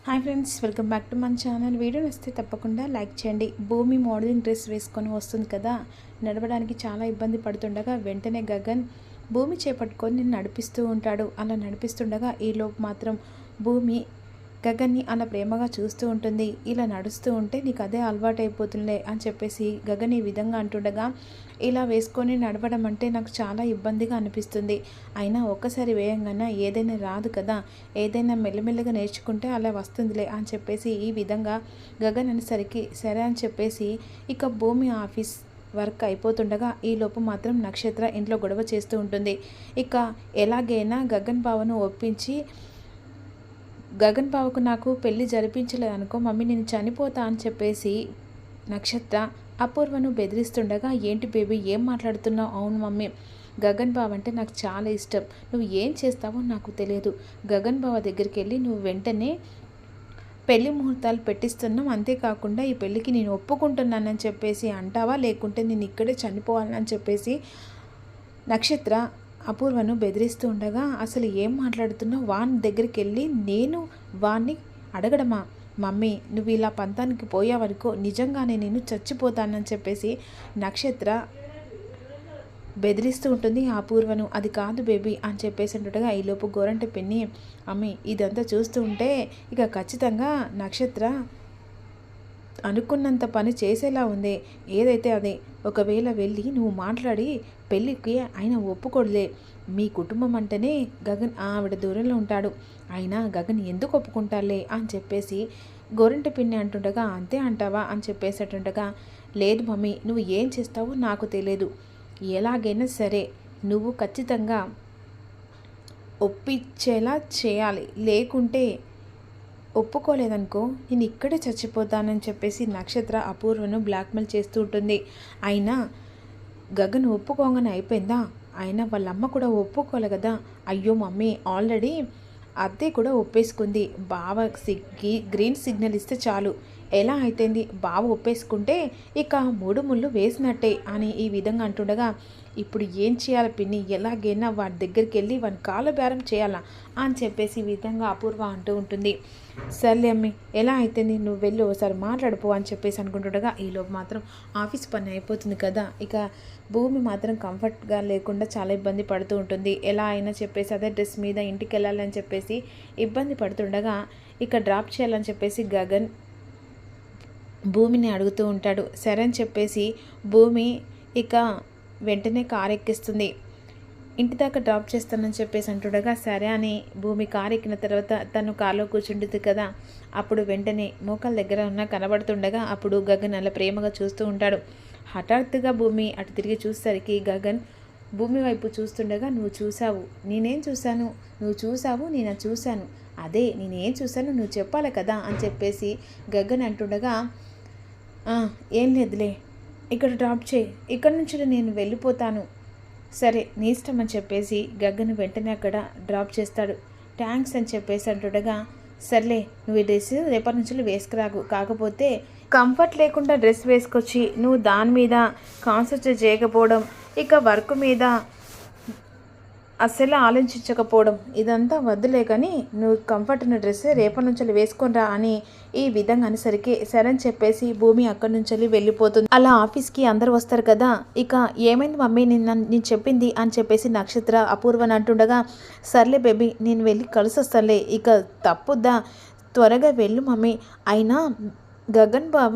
Hi friends, welcome back to మన channel. Video నచ్చితే తప్పకుండా లైక్ చేయండి. భూమి మోడలింగ్ డ్రెస్ వేసుకొని వస్తుంది కదా, నడవడానికి చాలా ఇబ్బంది పడుతుండగా వెంటనే గగన్ భూమి చేపట్టుకొని నడిపిస్తూ ఉంటాడు. అలా నడిపిస్తుండగా ఈలోపు మాత్రం భూమి గగన్ని అలా ప్రేమగా చూస్తూ ఉంటుంది. ఇలా నడుస్తూ ఉంటే నీకు అదే అలవాటు అయిపోతుందిలే అని చెప్పేసి గగన్ ఈ విధంగా అంటుండగా, ఇలా వేసుకొని నడవడం అంటే నాకు చాలా ఇబ్బందిగా అనిపిస్తుంది. అయినా ఒక్కసారి వేయంగానే ఏదైనా రాదు కదా, ఏదైనా మెల్లమెల్లగా నేర్చుకుంటే అలా వస్తుందిలే అని చెప్పేసి ఈ విధంగా గగన్ అనేసరికి సరే అని చెప్పేసి ఇక భూమి ఆఫీస్ వర్క్ అయిపోతుండగా ఈలోపు మాత్రం నక్షత్ర ఇంట్లో గొడవ చేస్తూ ఉంటుంది. ఇక ఎలాగైనా గగన్ బావను ఒప్పించి గగన్ బావకు నాకు పెళ్ళి జరిపించలేదు అనుకో మమ్మీ, నేను చనిపోతా అని చెప్పేసి నక్షత్ర అపూర్వను బెదిరిస్తుండగా, ఏంటి బేబీ ఏం మాట్లాడుతున్నావు? అవును మమ్మీ, గగన్ బావ అంటే నాకు చాలా ఇష్టం. నువ్వు ఏం చేస్తావో నాకు తెలియదు. గగన్ బావ దగ్గరికి వెళ్ళి నువ్వు వెంటనే పెళ్లి ముహూర్తాలు పెట్టిస్తున్నాం, అంతేకాకుండా ఈ పెళ్ళికి నేను ఒప్పుకుంటున్నానని చెప్పేసి అంటావా, లేకుంటే నేను ఇక్కడే చనిపోవాలని చెప్పేసి నక్షత్ర అపూర్వను బెదిరిస్తూ ఉండగా, అసలు ఏం మాట్లాడుతున్నావు? వాని దగ్గరికి వెళ్ళి నేను వాణ్ణి అడగడమా? మమ్మీ, నువ్వు ఇలా పంతానికి పోయావనుకో నిజంగానే నేను చచ్చిపోతానని చెప్పేసి నక్షత్ర బెదిరిస్తూ ఉంటుంది అపూర్వను. అది కాదు బేబీ అని చెప్పేసి అంటుండగా ఈలోపు గోరంట పిన్ని, అమ్మి ఇదంతా చూస్తూ ఉంటే ఇక ఖచ్చితంగా నక్షత్ర అనుకున్నంత పని చేసేలా ఉంది. ఏదైతే అదే, ఒకవేళ వెళ్ళి నువ్వు మాట్లాడి పెళ్ళికి ఆయన ఒప్పుకోడులే. మీ కుటుంబం అంటేనే గగన్ ఆవిడ దూరంలో ఉంటాడు, అయినా గగన్ ఎందుకు ఒప్పుకుంటారులే అని చెప్పేసి గోరంట పిన్ని అంటుండగా, అంతే అంటావా అని చెప్పేసేటుండగా, లేదు మమ్మీ, నువ్వు ఏం చేస్తావో నాకు తెలియదు. ఎలాగైనా సరే నువ్వు ఖచ్చితంగా ఒప్పించేలా చేయాలి, లేకుంటే ఒప్పుకోలేదనుకో నేను ఇక్కడే చచ్చిపోతానని చెప్పేసి నక్షత్ర అపూర్వను బ్లాక్మెయిల్ చేస్తూ ఉంటుంది. అయినా గగన్ ఒప్పుకోగానే అయిపోయిందా? అయినా వాళ్ళ అమ్మ కూడా ఒప్పుకోలే కదా. అయ్యో మమ్మీ, ఆల్రెడీ అత్తే కూడా ఒప్పేసుకుంది. బావ గ్రీన్ సిగ్నల్ ఇస్తే చాలు, ఎలా అయితేంది, బావ ఒప్పేసుకుంటే ఇక 3 ముళ్ళు వేసినట్టే అని ఈ విధంగా అంటుండగా, ఇప్పుడు ఏం చేయాలి పిన్ని, ఎలాగైనా వాడి దగ్గరికి వెళ్ళి వాని కాళ్ళ బేరం చేయాలా అని చెప్పేసి ఈ విధంగా అపూర్వ అంటూ ఉంటుంది. సర్లే అమ్మి, ఎలా అయితేంది, నువ్వు వెళ్ళి ఒకసారి మాట్లాడిపో అని చెప్పేసి అనుకుంటుండగా ఈలోపు మాత్రం ఆఫీస్ పని అయిపోతుంది కదా. ఇక భూమి మాత్రం కంఫర్ట్గా లేకుండా చాలా ఇబ్బంది పడుతూ ఉంటుంది. ఎలా అయినా చెప్పేసి అదే డ్రెస్ మీద ఇంటికి వెళ్ళాలని చెప్పేసి ఇబ్బంది పడుతుండగా ఇక డ్రాప్ చేయాలని చెప్పేసి గగన్ భూమిని అడుగుతూ ఉంటాడు. సరే అని చెప్పేసి భూమి ఇక వెంటనే కారు ఎక్కిస్తుంది. ఇంటి దాకా డ్రాప్ చేస్తానని చెప్పేసి అంటుండగా సరే అని భూమి కారు ఎక్కిన తర్వాత తను కారులో కూర్చుంటుంది కదా. అప్పుడు వెంటనే మోకాల దగ్గర ఉన్న కనబడుతుండగా అప్పుడు గగన్ అలా ప్రేమగా చూస్తూ ఉంటాడు. హఠాత్తుగా భూమి అటు తిరిగి చూసేసరికి గగన్ భూమి వైపు చూస్తుండగా, నువ్వు చూసావు, నేనేం చూశాను, నువ్వు చూసావు, నేను చూశాను, అదే నేనేం చూశాను నువ్వు చెప్పాలి కదా అని చెప్పేసి గగన్ అంటుండగా, ఏం లేదులే, ఇక్కడ డ్రాప్ చేయి, ఇక్కడ నుంచి నేను వెళ్ళిపోతాను, సరే నీ ఇష్టం అని చెప్పేసి గగన్ వెంటనే అక్కడ డ్రాప్ చేస్తాడు. థ్యాంక్స్ అని చెప్పేసి అంటుండగా, సర్లే నువ్వు ఈ డ్రెస్ రేపటి నుంచి వేసుకురాకు, కాకపోతే కంఫర్ట్ లేకుండా డ్రెస్ వేసుకొచ్చి నువ్వు దాని మీద కాన్సన్ట్రేట్ చేయకపోవడం, ఇక వర్క్ మీద అస్సలు ఆలోచించకపోవడం, ఇదంతా వద్దులే కానీ నువ్వు కంఫర్ట్ ఉన్న డ్రెస్ రేపటి నుంచి వేసుకొనిరా అని ఈ విధంగా అనేసరికి సరే అని చెప్పేసి భూమి అక్కడి నుంచి వెళ్ళిపోతుంది. అలా ఆఫీస్కి అందరు వస్తారు కదా. ఇక ఏమైంది మమ్మీ, నేను చెప్పింది అని చెప్పేసి నక్షత్ర అపూర్వని అంటుండగా, సర్లే బేబీ నేను వెళ్ళి కలిసి వస్తానులే, ఇక తప్పుద్దా, త్వరగా వెళ్ళు మమ్మీ. అయినా గగన్ బావ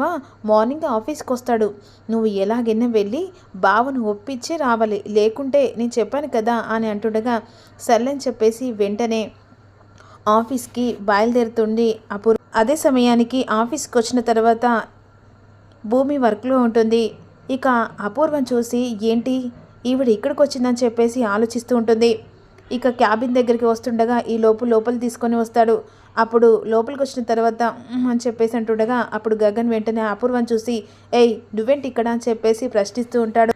మార్నింగ్ ఆఫీస్కి వస్తాడు, నువ్వు ఎలాగైనా వెళ్ళి బావను ఒప్పించి రావాలి, లేకుంటే నేను చెప్పాను కదా అని అంటుండగా సర్లే అని చెప్పేసి వెంటనే ఆఫీస్కి బయలుదేరుతుంది అపూర్వ. అదే సమయానికి ఆఫీస్కి వచ్చిన తర్వాత భూమి వర్క్లో ఉంటుంది. ఇక అపూర్వం చూసి ఏంటి ఈవిడ ఇక్కడికి వచ్చిందని చెప్పేసి ఆలోచిస్తూ ఉంటుంది. ఇక క్యాబిన్ దగ్గరికి వస్తుండగా ఈ లోపల తీసుకొని వస్తాడు. అప్పుడు లోపలికి వచ్చిన తర్వాత అని చెప్పేసి అంటుండగా అప్పుడు గగన్ వెంటనే అపూర్వం చూసి, ఏయ్ నువ్వేంటి ఇక్కడ అని చెప్పేసి ప్రశ్నిస్తూ ఉంటాడు.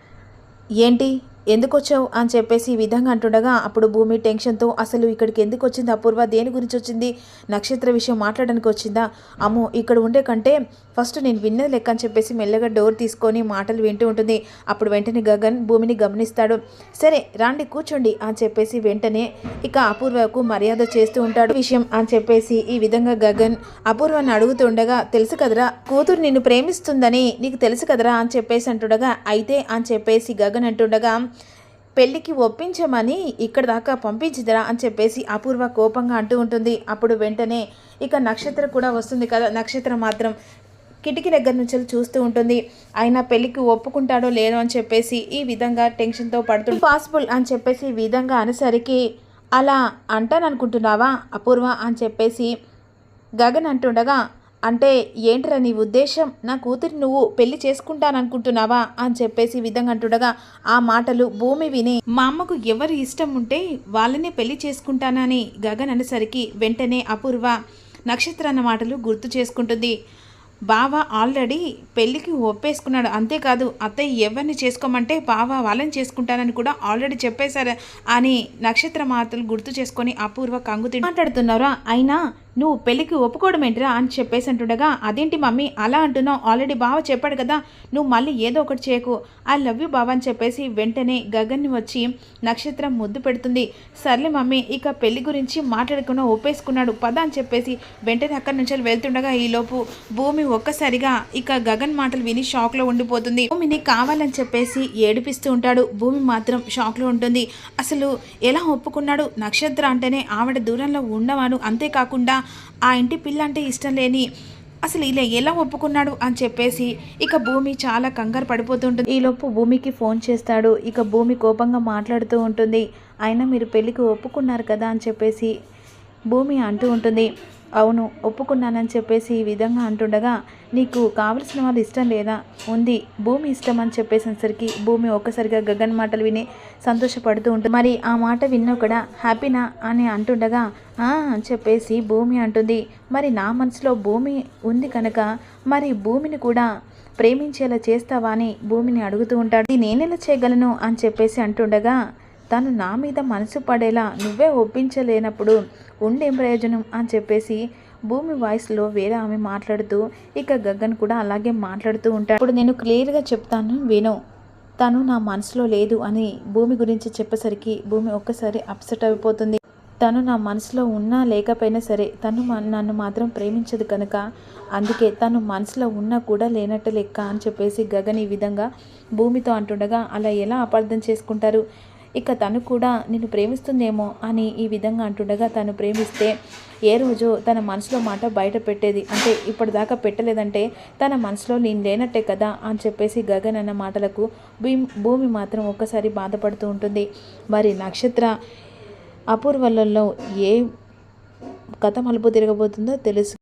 ఏంటి ఎందుకొచ్చావు అని చెప్పేసి ఈ విధంగా అంటుండగా అప్పుడు భూమి టెన్షన్తో అసలు ఇక్కడికి ఎందుకు వచ్చింది అపూర్వ, దేని గురించి వచ్చింది, నక్షత్ర విషయం మాట్లాడడానికి వచ్చిందా, అమ్మో ఇక్కడ ఉండే కంటే ఫస్ట్ నేను విన్నది లెక్క అని చెప్పేసి మెల్లగా డోర్ తీసుకొని మాటలు వింటూ ఉంటుంది. అప్పుడు వెంటనే గగన్ భూమిని గమనిస్తాడు. సరే రాండి కూర్చోండి అని చెప్పేసి వెంటనే ఇక అపూర్వకు మర్యాద చేస్తూ ఉంటాడు. విషయం అని చెప్పేసి ఈ విధంగా గగన్ అపూర్వాన్ని అడుగుతుండగా తెలుసు కదరా కూతురు నిన్ను ప్రేమిస్తుందని నీకు తెలుసు కదరా అని చెప్పేసి అంటుండగా అయితే అని చెప్పేసి గగన్ అంటుండగా పెళ్ళికి ఒప్పించమని ఇక్కడ దాకా పంపించిదరా అని చెప్పేసి అపూర్వ కోపంగా అంటూ ఉంటుంది. అప్పుడు వెంటనే ఇక నక్షత్ర కూడా వస్తుంది కదా. నక్షత్ర మాత్రం కిటికీ దగ్గర నుంచి చూస్తూ ఉంటుంది. ఆయన పెళ్ళికి ఒప్పుకుంటాడో లేదో అని చెప్పేసి ఈ విధంగా టెన్షన్తో పడుతుంది. పాసిబుల్ అని చెప్పేసి ఈ విధంగా అనేసరికి అలా అంటాననుకుంటున్నావా అపూర్వ అని చెప్పేసి గగన్ అంటుండగా అంటే ఏంట్రా నీ ఉద్దేశం, నా కూతురు నువ్వు పెళ్లి చేసుకుంటాననుకుంటున్నావా అని చెప్పేసి విధంగా అంటుండగా ఆ మాటలు భూమి విని మా అమ్మకు ఎవరు ఇష్టం ఉంటే వాళ్ళనే పెళ్లి చేసుకుంటానని గగన్ అనేసరికి వెంటనే అపూర్వ నక్షత్ర అన్న మాటలు గుర్తు చేసుకుంటుంది. బావ ఆల్రెడీ పెళ్ళికి ఒప్పేసుకున్నాడు, అంతేకాదు అత్తయ్య ఎవరిని చేసుకోమంటే బావ వాళ్ళని చేసుకుంటానని కూడా ఆల్రెడీ చెప్పేశారు అని నక్షత్ర మాటలు గుర్తు చేసుకొని అపూర్వ కంగుతి మాట్లాడుతున్నారా, అయినా నువ్వు పెళ్ళికి ఒప్పుకోవడం ఏంటిరా అని చెప్పేసి అంటుండగా అదేంటి మమ్మీ అలా అంటున్నావు, ఆల్రెడీ బావ చెప్పాడు కదా, నువ్వు మళ్ళీ ఏదో ఒకటి చేయకు, ఐ లవ్ యూ బావ అని చెప్పేసి వెంటనే గగన్ని వచ్చి నక్షత్రం ముద్దు పెడుతుంది. సర్లే మమ్మీ ఇక పెళ్లి గురించి మాట్లాడకుండా ఒప్పేసుకున్నాడు పద అని చెప్పేసి వెంటనే అక్కడి నుంచి వెళ్తుండగా ఈలోపు భూమి ఒక్కసారిగా ఇక గగన్ మాటలు విని షాక్లో ఉండిపోతుంది. భూమిని కావాలని చెప్పేసి ఏడిపిస్తూ ఉంటాడు. భూమి మాత్రం షాక్లో ఉంటుంది. అసలు ఎలా ఒప్పుకున్నాడు, నక్షత్ర అంటేనే ఆవిడ దూరంలో ఉండవాడు, అంతేకాకుండా ఆ ఇంటి పిల్ల అంటే ఇష్టం లేని అసలు ఇలా ఎలా ఒప్పుకున్నాడు అని చెప్పేసి ఇక భూమి చాలా కంగారు పడిపోతుంటుంది. ఈలోపు భూమికి ఫోన్ చేస్తాడు. ఇక భూమి కోపంగా మాట్లాడుతూ ఉంటుంది. అయినా మీరు పెళ్ళికి ఒప్పుకున్నారు కదా అని చెప్పేసి భూమి అంటూ ఉంటుంది. అవును ఒప్పుకున్నానని చెప్పేసి ఈ విధంగా అంటుండగా నీకు కావలసిన వాళ్ళు ఇష్టం లేదా, ఉంది భూమి ఇష్టం అని చెప్పేసరికి భూమి ఒక్కసారిగా గగన్ మాటలు విని సంతోషపడుతూ ఉంటుంది. మరి ఆ మాట విన్నా కూడా హ్యాపీనా అని అంటుండగా అని చెప్పేసి భూమి అంటుంది. మరి నా మనసులో భూమి ఉంది కనుక మరి భూమిని కూడా ప్రేమించేలా చేస్తావా అని భూమిని అడుగుతూ ఉంటాడు. నేనెలా చేయగలను అని చెప్పేసి అంటుండగా తను నా మీద మనసు పడేలా నువ్వే ఒప్పించలేనప్పుడు ఉండేం ప్రయోజనం అని చెప్పేసి భూమి వాయిస్లో వేరే ఆమె మాట్లాడుతూ ఇక గగన్ కూడా అలాగే మాట్లాడుతూ ఉంటాడు. ఇప్పుడు నేను క్లియర్గా చెప్తాను విను, తను నా మనసులో లేదు అని భూమి గురించి చెప్పేసరికి భూమి ఒక్కసారి అప్సెట్ అయిపోతుంది. తను నా మనసులో ఉన్నా లేకపోయినా సరే తను నన్ను మాత్రం ప్రేమించదు కనుక అందుకే తను మనసులో ఉన్నా కూడా లేనట్టు లెక్క అని చెప్పేసి గగన్ ఈ విధంగా భూమితో అంటుండగా అలా ఎలా అపార్థం చేసుకుంటారు, ఇక తను కూడా నిన్ను ప్రేమిస్తుందేమో అని ఈ విధంగా అంటుండగా తను ప్రేమిస్తే ఏ రోజు తన మనసులో మాట బయట పెట్టేది, అంటే ఇప్పటిదాకా పెట్టలేదంటే తన మనసులో నేను లేనట్టే కదా అని చెప్పేసి గగన్ అన్న మాటలకు భూమి మాత్రం ఒక్కసారి బాధపడుతూ ఉంటుంది. మరి నక్షత్ర అపూర్వలలో ఏ కథ మలుపు తిరగబోతుందో తెలుసు.